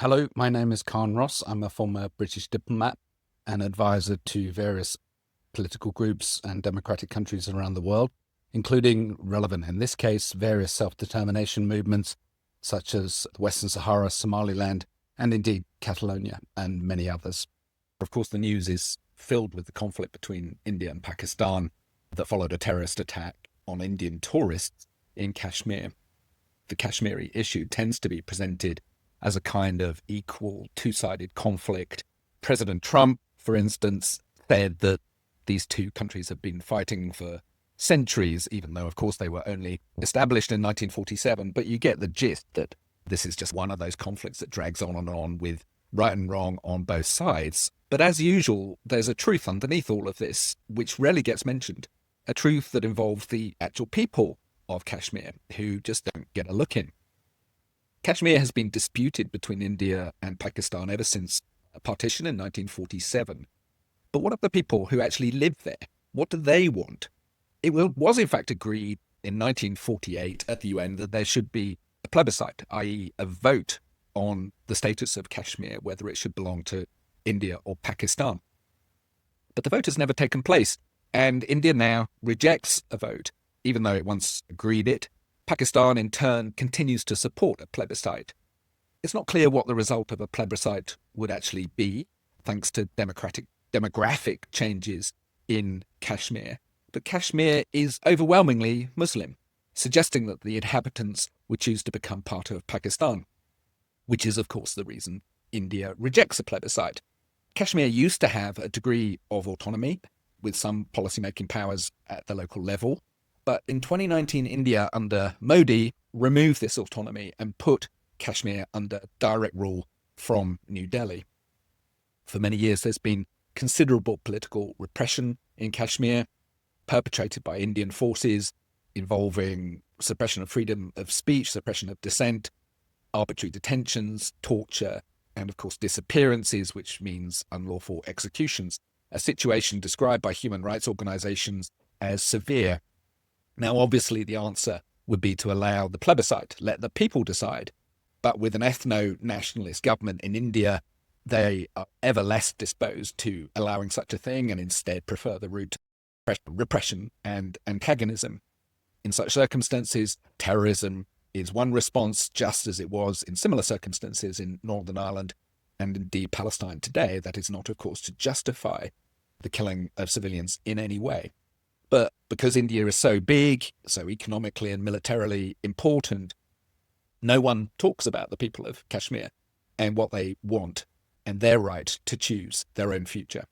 Hello, my name is Khan Ross. I'm a former British diplomat and advisor to various political groups and democratic countries around the world, including, relevant in this case, various self-determination movements such as Western Sahara, Somaliland, and indeed Catalonia, and many others. Of course, the news is filled with the conflict between India and Pakistan that followed a terrorist attack on Indian tourists in Kashmir. The Kashmiri issue tends to be presented as a kind of equal two-sided conflict. President Trump, for instance, said that these two countries have been fighting for centuries, even though, of course, they were only established in 1947. But you get the gist that this is just one of those conflicts that drags on and on with right and wrong on both sides. But as usual, there's a truth underneath all of this, which rarely gets mentioned, a truth that involves the actual people of Kashmir, who just don't get a look in. Kashmir has been disputed between India and Pakistan ever since partition in 1947. But what of the people who actually live there? What do they want? It was in fact agreed in 1948 at the UN that there should be a plebiscite, i.e. a vote on the status of Kashmir, whether it should belong to India or Pakistan. But the vote has never taken place, and India now rejects a vote, even though it once agreed it. Pakistan, in turn, continues to support a plebiscite. It's not clear what the result of a plebiscite would actually be, thanks to demographic changes in Kashmir. But Kashmir is overwhelmingly Muslim, suggesting that the inhabitants would choose to become part of Pakistan, which is, of course, the reason India rejects a plebiscite. Kashmir used to have a degree of autonomy, with some policymaking powers at the local level. But in 2019, India, under Modi, removed this autonomy and put Kashmir under direct rule from New Delhi. For many years, there's been considerable political repression in Kashmir, perpetrated by Indian forces, involving suppression of freedom of speech, suppression of dissent, arbitrary detentions, torture, and of course disappearances, which means unlawful executions, a situation described by human rights organizations as severe. Now, obviously, the answer would be to allow the plebiscite, let the people decide. But with an ethno-nationalist government in India, they are ever less disposed to allowing such a thing and instead prefer the route of repression and antagonism. In such circumstances, terrorism is one response, just as it was in similar circumstances in Northern Ireland and indeed Palestine today. That is not, of course, to justify the killing of civilians in any way. But because India is so big, so economically and militarily important, no one talks about the people of Kashmir and what they want and their right to choose their own future.